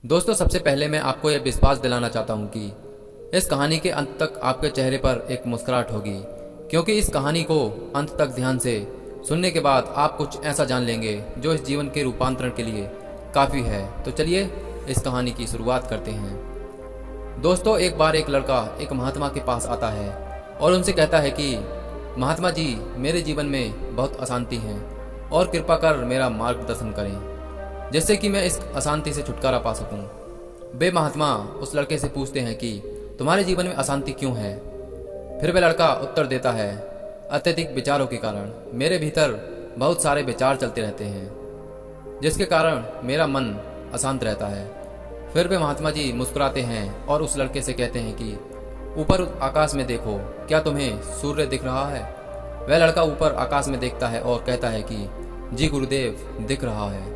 दोस्तों, सबसे पहले मैं आपको यह विश्वास दिलाना चाहता हूँ कि इस कहानी के अंत तक आपके चेहरे पर एक मुस्कुराहट होगी, क्योंकि इस कहानी को अंत तक ध्यान से सुनने के बाद आप कुछ ऐसा जान लेंगे जो इस जीवन के रूपांतरण के लिए काफ़ी है। तो चलिए इस कहानी की शुरुआत करते हैं। दोस्तों, एक बार एक लड़का एक महात्मा के पास आता है और उनसे कहता है कि महात्मा जी, मेरे जीवन में बहुत अशांति है और कृपा कर मेरा मार्गदर्शन करें जिससे कि मैं इस अशांति से छुटकारा पा सकूं। वे महात्मा उस लड़के से पूछते हैं कि तुम्हारे जीवन में अशांति क्यों है। फिर वह लड़का उत्तर देता है, अत्यधिक विचारों के कारण मेरे भीतर बहुत सारे विचार चलते रहते हैं जिसके कारण मेरा मन अशांत रहता है। फिर वे महात्मा जी मुस्कुराते हैं और उस लड़के से कहते हैं कि ऊपर आकाश में देखो, क्या तुम्हें सूर्य दिख रहा है। वह लड़का ऊपर आकाश में देखता है और कहता है कि जी गुरुदेव, दिख रहा है।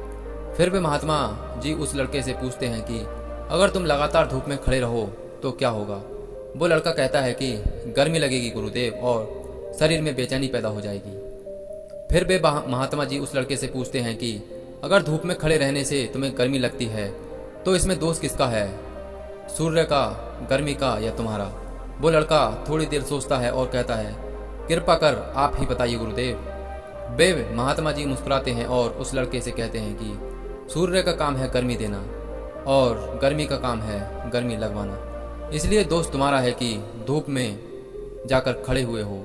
फिर वे महात्मा जी उस लड़के से पूछते हैं कि अगर तुम लगातार धूप में खड़े रहो तो क्या होगा। वो लड़का कहता है कि गर्मी लगेगी गुरुदेव और शरीर में बेचैनी पैदा हो जाएगी। फिर वे महात्मा जी उस लड़के से पूछते हैं कि अगर धूप में खड़े रहने से तुम्हें गर्मी लगती है तो इसमें दोष किसका है, सूर्य का, गर्मी का या तुम्हारा। वो लड़का थोड़ी देर सोचता है और कहता है, कृपा कर आप ही बताइए गुरुदेव। वे महात्मा जी मुस्कुराते हैं और उस लड़के से कहते हैं कि सूर्य का काम है गर्मी देना और गर्मी का काम है गर्मी लगवाना। इसलिए दोस्त तुम्हारा है कि धूप में जाकर खड़े हुए हो।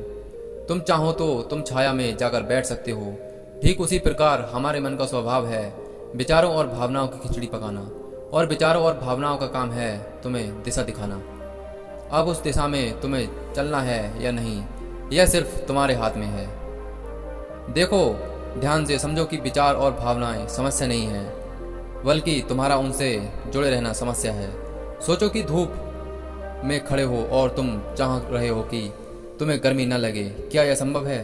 तुम चाहो तो तुम छाया में जाकर बैठ सकते हो। ठीक उसी प्रकार हमारे मन का स्वभाव है विचारों और भावनाओं की खिचड़ी पकाना, और विचारों और भावनाओं का काम है तुम्हें दिशा दिखाना। अब उस दिशा में तुम्हें चलना है या नहीं, यह सिर्फ तुम्हारे हाथ में है। देखो, ध्यान से समझो कि विचार और भावनाएं समस्या नहीं है, बल्कि तुम्हारा उनसे जुड़े रहना समस्या है। सोचो कि धूप में खड़े हो और तुम चाह रहे हो कि तुम्हें गर्मी न लगे। क्या यह संभव है?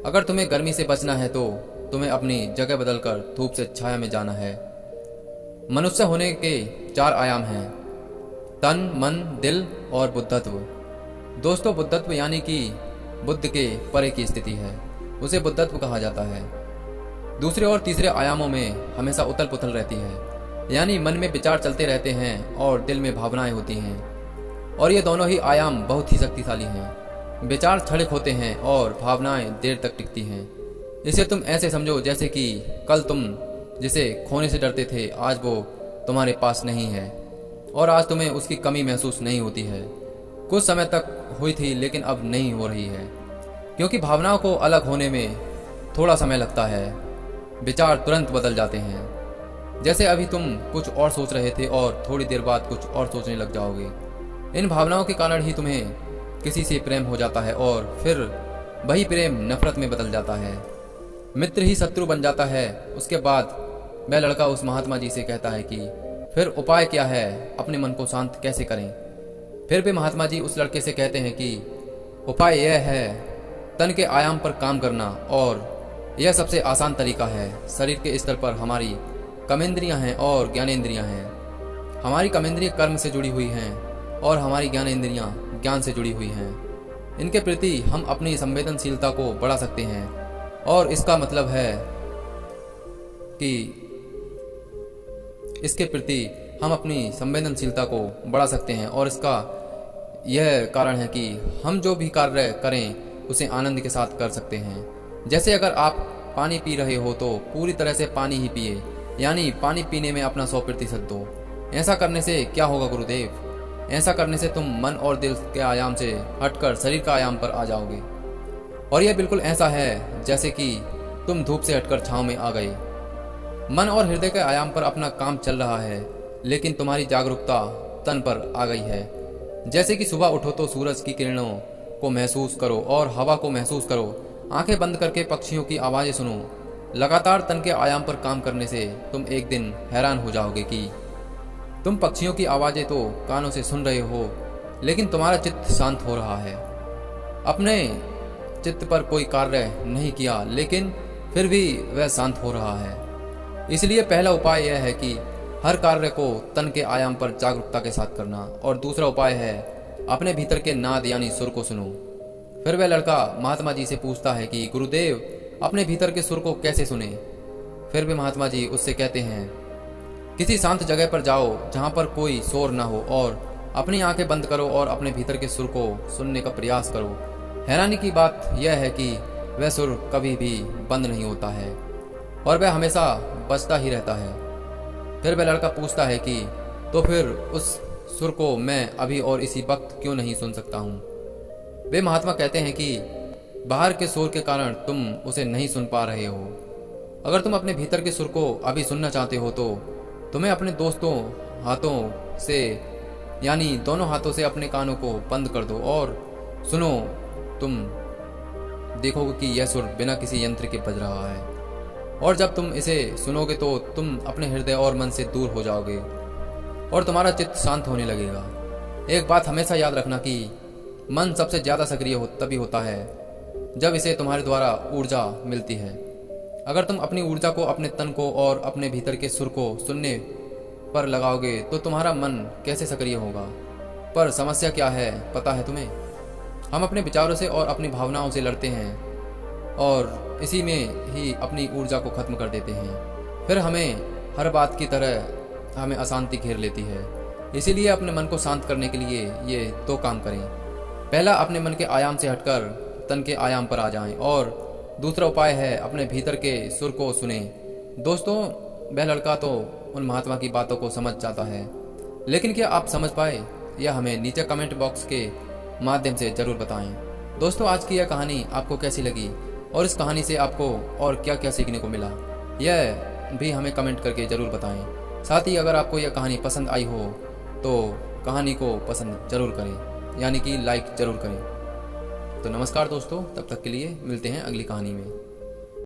अगर तुम्हें गर्मी से बचना है तो तुम्हें अपनी जगह बदलकर धूप से छाया में जाना है। मनुष्य होने के 4 आयाम हैं, तन, मन, दिल और बुद्धत्व। दोस्तों, बुद्धत्व यानी कि बुद्ध के परे की स्थिति है, उसे बुद्धत्व कहा जाता है। दूसरे और तीसरे आयामों में हमेशा उथल पुथल रहती है, यानी मन में विचार चलते रहते हैं और दिल में भावनाएं होती हैं, और ये दोनों ही आयाम बहुत ही शक्तिशाली हैं। विचार क्षणिक होते हैं और भावनाएं देर तक टिकती हैं। इसे तुम ऐसे समझो जैसे कि कल तुम जिसे खोने से डरते थे आज वो तुम्हारे पास नहीं है और आज तुम्हें उसकी कमी महसूस नहीं होती है। कुछ समय तक हुई थी लेकिन अब नहीं हो रही है, क्योंकि भावनाओं को अलग होने में थोड़ा समय लगता है। विचार तुरंत बदल जाते हैं, जैसे अभी तुम कुछ और सोच रहे थे और थोड़ी देर बाद कुछ और सोचने लग जाओगे। इन भावनाओं के कारण ही तुम्हें किसी से प्रेम हो जाता है और फिर वही प्रेम नफरत में बदल जाता है, मित्र ही शत्रु बन जाता है। उसके बाद वह लड़का उस महात्मा जी से कहता है कि फिर उपाय क्या है, अपने मन को शांत कैसे करें। फिर भी महात्मा जी उस लड़के से कहते हैं कि उपाय यह है तन के आयाम पर काम करना, और यह सबसे आसान तरीका है। शरीर के स्तर पर हमारी कर्मेंद्रियां हैं और ज्ञानेंद्रियां हैं। हमारी कर्मेंद्रिय कर्म से जुड़ी हुई हैं और हमारी ज्ञानेंद्रियां ज्ञान से जुड़ी हुई हैं। इनके प्रति हम अपनी संवेदनशीलता को बढ़ा सकते हैं, और इसका मतलब है कि इसके प्रति हम अपनी संवेदनशीलता को बढ़ा सकते हैं, और इसका यह कारण है कि हम जो भी कार्य करें उसे आनंद के साथ कर सकते हैं। जैसे अगर आप पानी पी रहे हो तो पूरी तरह से पानी ही पिए, यानी पानी पीने में अपना 100% दो। ऐसा करने से क्या होगा गुरुदेव? ऐसा करने से तुम मन और दिल के आयाम से हटकर शरीर का आयाम पर आ जाओगे, और यह बिल्कुल ऐसा है जैसे कि तुम धूप से हटकर छांव में आ गए। मन और हृदय के आयाम पर अपना काम चल रहा है, लेकिन तुम्हारी जागरूकता तन पर आ गई है। जैसे कि सुबह उठो तो सूरज की किरणों को महसूस करो और हवा को महसूस करो। आंखें बंद करके पक्षियों की आवाज़ें सुनो। लगातार तन के आयाम पर काम करने से तुम एक दिन हैरान हो जाओगे कि तुम पक्षियों की आवाज़ें तो कानों से सुन रहे हो, लेकिन तुम्हारा चित्त शांत हो रहा है। अपने चित्त पर कोई कार्य नहीं किया, लेकिन फिर भी वह शांत हो रहा है। इसलिए पहला उपाय यह है कि हर कार्य को तन के आयाम पर जागरूकता के साथ करना, और दूसरा उपाय है अपने भीतर के नाद यानी सुर को सुनो। फिर वह लड़का महात्मा जी से पूछता है कि गुरुदेव, अपने भीतर के सुर को कैसे सुने। फिर भी महात्मा जी उससे कहते हैं किसी शांत जगह पर जाओ जहाँ पर कोई शोर ना हो और अपनी आंखें बंद करो और अपने भीतर के सुर को सुनने का प्रयास करो। हैरानी की बात यह है कि वह सुर कभी भी बंद नहीं होता है और वह हमेशा बजता ही रहता है। फिर वह लड़का पूछता है कि तो फिर उस सुर को मैं अभी और इसी वक्त क्यों नहीं सुन सकता हूँ। वे महात्मा कहते हैं कि बाहर के शोर के कारण तुम उसे नहीं सुन पा रहे हो। अगर तुम अपने भीतर के सुर को अभी सुनना चाहते हो तो तुम्हें अपने दोस्तों हाथों से यानी दोनों हाथों से अपने कानों को बंद कर दो और सुनो। तुम देखोगे कि यह सुर बिना किसी यंत्र के बज रहा है और जब तुम इसे सुनोगे तो तुम अपने हृदय और मन से दूर हो जाओगे और तुम्हारा चित्त शांत होने लगेगा। एक बात हमेशा याद रखना कि मन सबसे ज़्यादा सक्रिय तभी होता है जब इसे तुम्हारे द्वारा ऊर्जा मिलती है। अगर तुम अपनी ऊर्जा को अपने तन को और अपने भीतर के सुर को सुनने पर लगाओगे तो तुम्हारा मन कैसे सक्रिय होगा। पर समस्या क्या है पता है तुम्हें? हम अपने विचारों से और अपनी भावनाओं से लड़ते हैं और इसी में ही अपनी ऊर्जा को खत्म कर देते हैं। फिर हमें हर बात की तरह हमें अशांति घेर लेती है। इसीलिए अपने मन को शांत करने के लिए ये दो काम करें। पहला, अपने मन के आयाम से हटकर तन के आयाम पर आ जाएं और दूसरा उपाय है अपने भीतर के सुर को सुने। दोस्तों, वह लड़का तो उन महात्मा की बातों को समझ जाता है, लेकिन क्या आप समझ पाए? यह हमें नीचे कमेंट बॉक्स के माध्यम से जरूर बताएं। दोस्तों, आज की यह कहानी आपको कैसी लगी और इस कहानी से आपको और क्या क्या सीखने को मिला, यह भी हमें कमेंट करके जरूर बताएं। साथ ही अगर आपको यह कहानी पसंद आई हो तो कहानी को पसंद जरूर करें, यानी कि लाइक जरूर करें। तो नमस्कार दोस्तों, तब तक के लिए मिलते हैं अगली कहानी में।